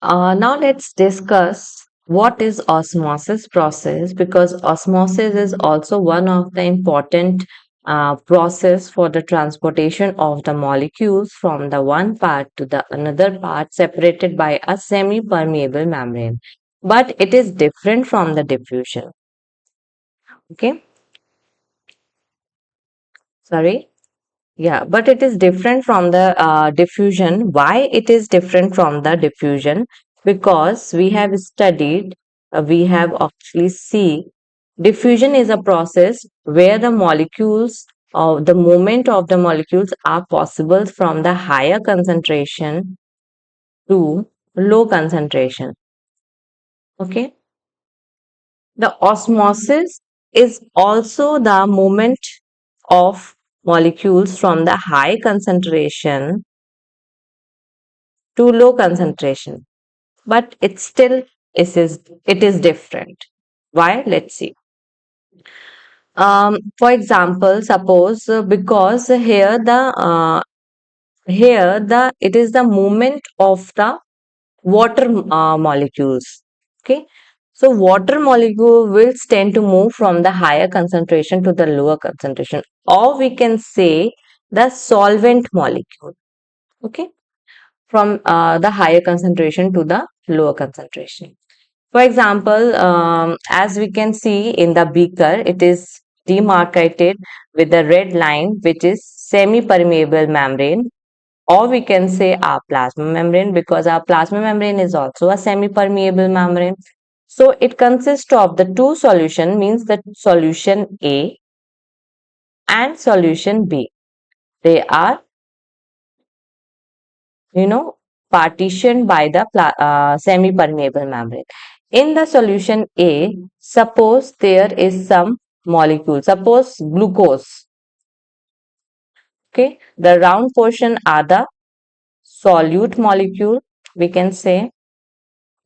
Now let's discuss what is osmosis process, because osmosis is also one of the important process for the transportation of the molecules from the one part to the another part separated by a semi-permeable membrane. But it is different from the diffusion. Okay, sorry. Yeah, but it is different from the diffusion. Why it is different from the diffusion? Because we have studied, we have actually see diffusion is a process where the molecules or the movement of the molecules are possible from the higher concentration to low concentration. Okay. The osmosis is also the movement of molecules from the high concentration to low concentration, but it is different. Why? Let's see. For example, suppose because here the it is the movement of the water molecules. Okay, so water molecule will tend to move from the higher concentration to the lower concentration, or we can say the solvent molecule. Okay, from the higher concentration to the lower concentration. For example, as we can see in the beaker, it is demarcated with the red line, which is semi-permeable membrane, or we can say our plasma membrane, because our plasma membrane is also a semi-permeable membrane. So it consists of the two solution, means the solution A and solution B. They are, you know, partitioned by the semi-permeable membrane. In the solution A, suppose there is some molecule, suppose glucose. Okay, the round portion are the solute molecule, we can say,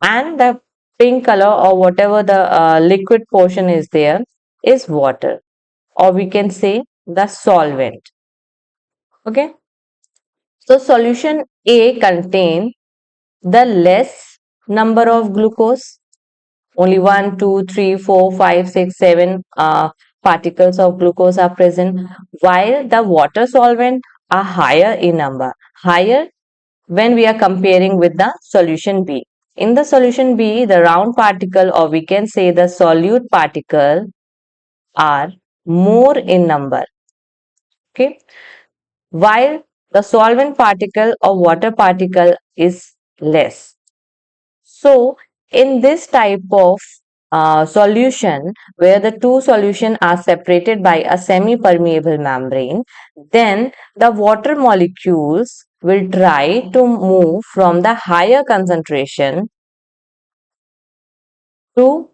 and the pink color or whatever the liquid portion is there is water, or we can say the solvent. Okay, so solution A contain the less number of glucose, only 1, 2, 3, 4, 5, 6, 7 particles of glucose are present, while the water solvent are higher in number, higher when we are comparing with the solution B. In the solution B, the round particle, or we can say the solute particle, are more in number. Okay, while the solvent particle or water particle is less. So, in this type of solution where the two solutions are separated by a semi-permeable membrane, then the water molecules will try to move from the higher concentration to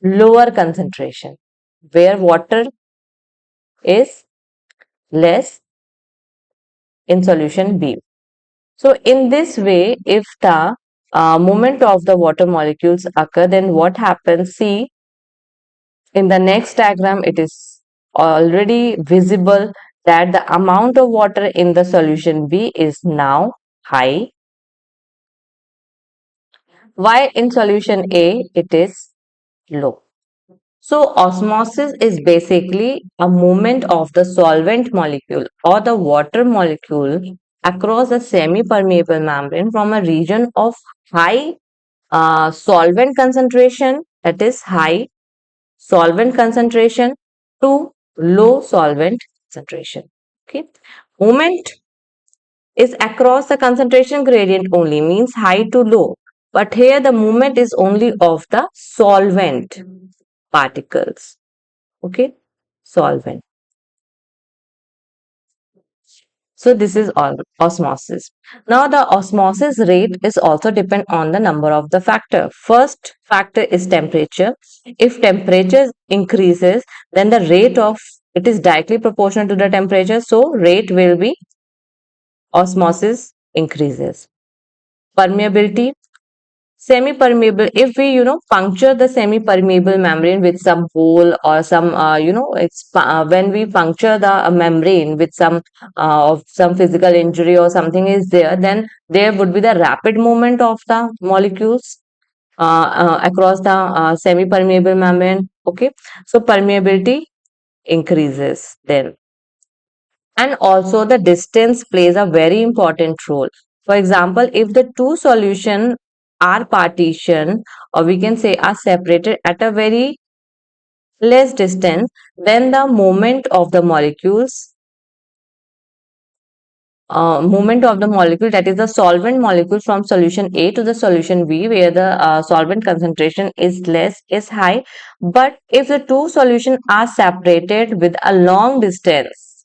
lower concentration, where water is less in solution B. So, in this way, if the movement of the water molecules occur, then what happens? See, in the next diagram, it is already visible that the amount of water in the solution B is now high, while in solution A, it is low. So, osmosis is basically a movement of the solvent molecule or the water molecule across a semi-permeable membrane from a region of high solvent concentration, that is high solvent concentration, to low solvent concentration. Okay, movement is across the concentration gradient only, means high to low, but here the movement is only of the solvent particles. Okay, solvent. So this is all osmosis. Now the osmosis rate is also depend on the number of the factor. First factor is temperature. If temperature increases, then the rate of it is directly proportional to the temperature. So rate will be osmosis increases. Permeability. Semi-permeable, if we puncture the semi-permeable membrane with some hole or some when we puncture the membrane with some of some physical injury or something is there, then there would be the rapid movement of the molecules across the semi-permeable membrane. Okay, so permeability increases then. And also the distance plays a very important role. For example, if the two solution are partitioned, or we can say are separated at a very less distance, then the movement of the molecule, that is the solvent molecule from solution A to the solution B, where the solvent concentration is less, is high. But if the two solutions are separated with a long distance,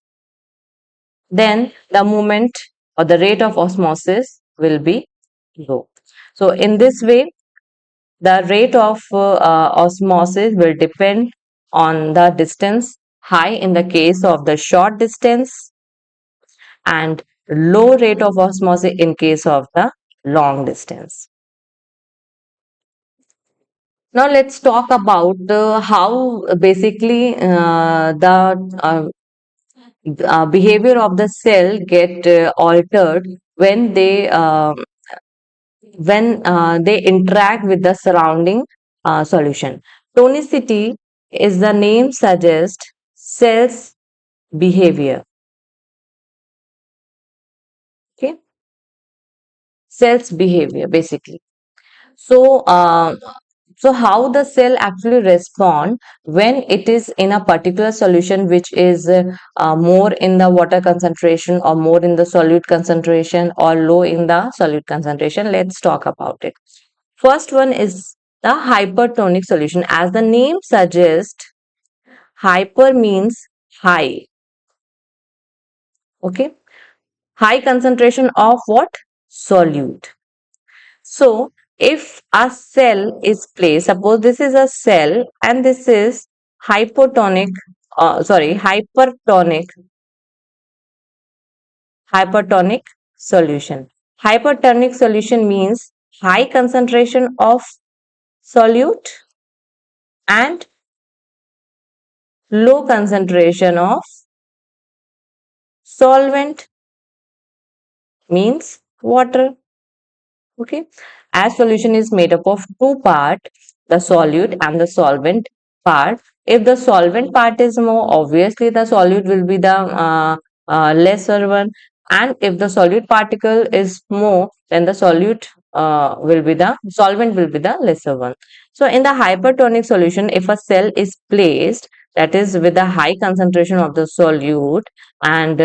then the movement or the rate of osmosis will be low. So in this way, the rate of osmosis will depend on the distance, high in the case of the short distance and low rate of osmosis in case of the long distance. Now let's talk about how basically the behavior of the cell get altered when they interact with the surrounding solution. Tonicity, is the name suggests, cells behavior. Okay, cells behavior basically. So, how the cell actually respond when it is in a particular solution which is more in the water concentration or more in the solute concentration or low in the solute concentration. Let's talk about it. First one is the hypertonic solution. As the name suggests, hyper means high. Okay, high concentration of what? Solute. So, if a cell is placed, suppose this is a cell and this is hypertonic, hypertonic solution. Hypertonic solution means high concentration of solute and low concentration of solvent, means water. Okay, as solution is made up of two parts, the solute and the solvent part. If the solvent part is more, obviously the solute will be the lesser one, and if the solute particle is more, then the solvent will be the lesser one. So in the hypertonic solution, if a cell is placed, that is with a high concentration of the solute, and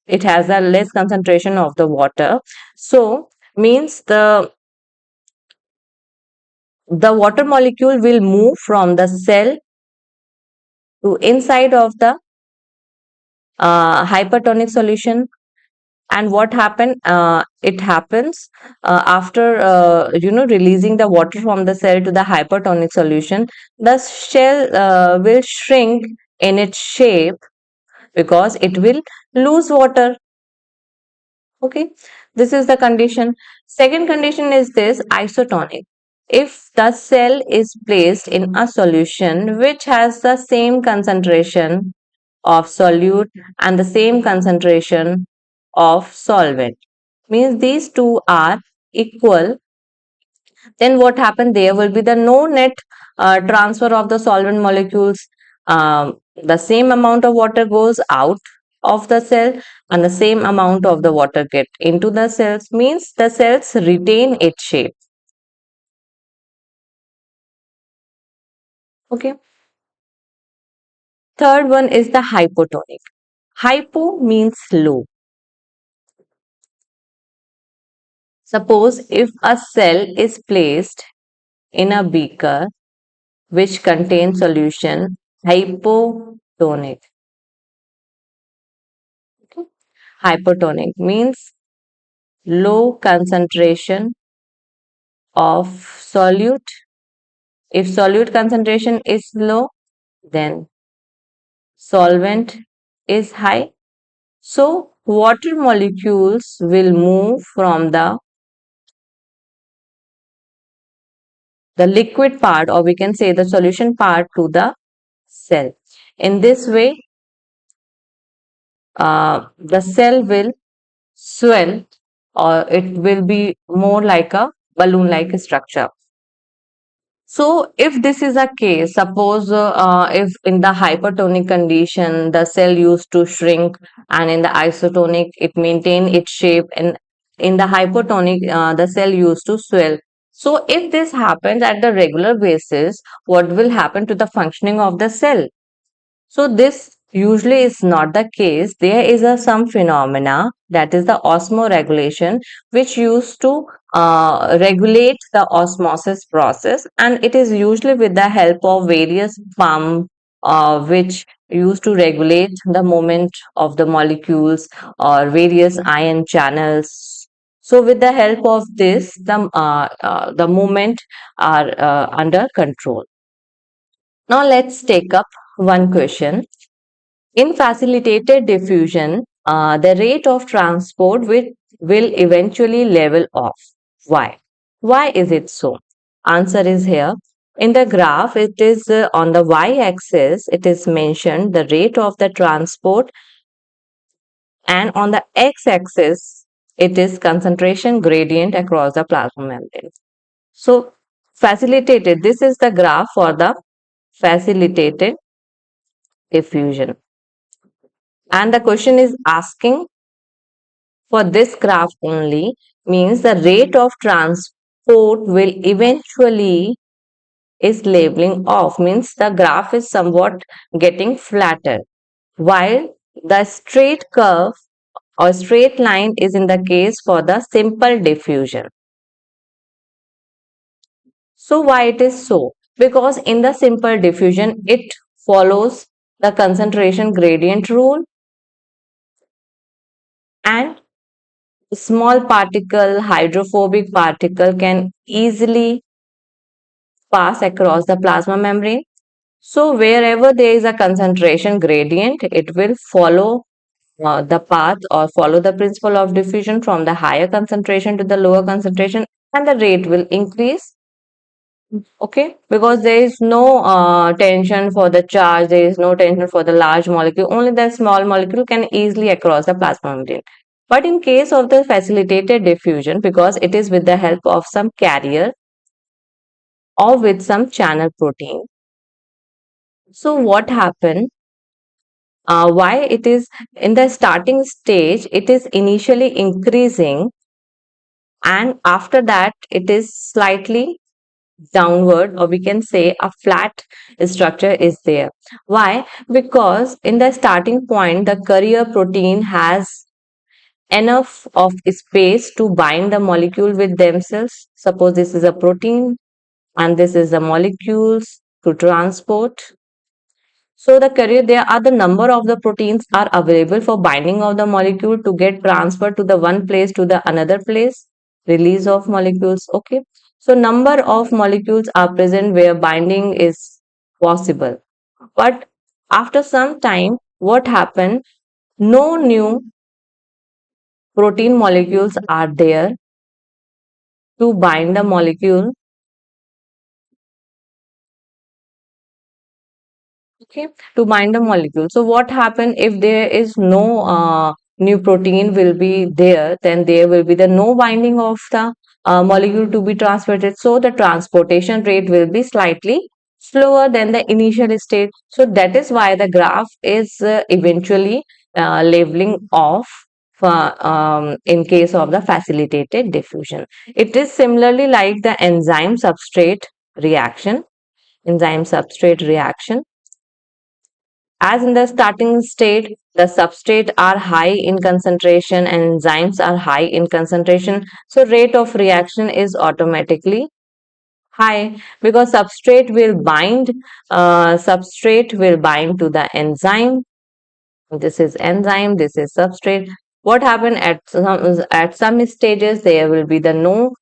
it has a less concentration of the water, so means the water molecule will move from the cell to inside of the hypertonic solution. And what happen, it happens after releasing the water from the cell to the hypertonic solution, the shell will shrink in its shape because it will lose water. Okay, this is the condition. Second condition is this isotonic. If the cell is placed in a solution which has the same concentration of solute and the same concentration of solvent, means these two are equal, then what happened? There will be the no net transfer of the solvent molecules. The same amount of water goes out of the cell and the same amount of the water get into the cells, means the cells retain its shape. Okay. Third one is the hypotonic. Hypo means low. Suppose if a cell is placed in a beaker which contains solution hypotonic. Okay. Hypotonic means low concentration of solute. If solute concentration is low, then solvent is high. So water molecules will move from the the liquid part, or we can say the solution part, to the cell. In this way, the cell will swell, or it will be more like a balloon like structure. So if this is a case, suppose if in the hypertonic condition the cell used to shrink, and in the isotonic it maintain its shape, and in the hypotonic the cell used to swell. So if this happens at the regular basis, what will happen to the functioning of the cell? So this usually is not the case. There is some phenomena, that is the osmoregulation, which used to regulate the osmosis process, and it is usually with the help of various pump which used to regulate the movement of the molecules or various ion channels. So with the help of this, the movement are under control. Now let's take up one question. In facilitated diffusion, the rate of transport will eventually level off. Why? Why is it so? Answer is here. In the graph, it is on the y-axis, it is mentioned the rate of the transport, and on the x-axis, it is concentration gradient across the plasma membrane. So, facilitated, this is the graph for the facilitated diffusion. And the question is asking for this graph only, means the rate of transport will eventually is leveling off, means the graph is somewhat getting flatter, while the straight curve or straight line is in the case for the simple diffusion. So why it is so? Because in the simple diffusion it follows the concentration gradient rule, and small particle, hydrophobic particle, can easily pass across the plasma membrane. So wherever there is a concentration gradient, it will follow the path or follow the principle of diffusion from the higher concentration to the lower concentration, and the rate will increase. Okay, because there is no tension for the charge, there is no tension for the large molecule, only the small molecule can easily across the plasma membrane. But in case of the facilitated diffusion, because it is with the help of some carrier or with some channel protein, so what happened? Why it is in the starting stage, it is initially increasing, and after that it is slightly downward, or we can say a flat structure is there. Why? Because in the starting point the carrier protein has enough of space to bind the molecule with themselves. Suppose this is a protein and this is the molecules to transport. So the carrier, there are the number of the proteins are available for binding of the molecule to get transferred to the one place to the another place, release of molecules. Okay. So number of molecules are present where binding is possible. But after some time, what happened? No new protein molecules are there to bind the molecule. Okay, to bind the molecule. So what happen if there is no new protein will be there, then there will be the no binding of the molecule to be transported. So the transportation rate will be slightly slower than the initial state. So that is why the graph is eventually leveling off in case of the facilitated diffusion. It is similarly like the enzyme substrate reaction. Enzyme substrate reaction, as in the starting state, the substrate are high in concentration and enzymes are high in concentration. So rate of reaction is automatically high, because substrate will bind to the enzyme. This is enzyme, this is substrate. What happen at some stages, there will be the no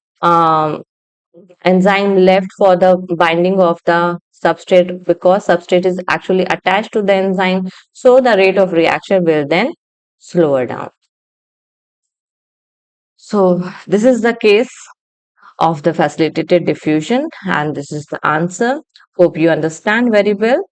enzyme left for the binding of the substrate, because substrate is actually attached to the enzyme, so the rate of reaction will then slower down. So this is the case of the facilitated diffusion, and this is the answer. Hope you understand very well.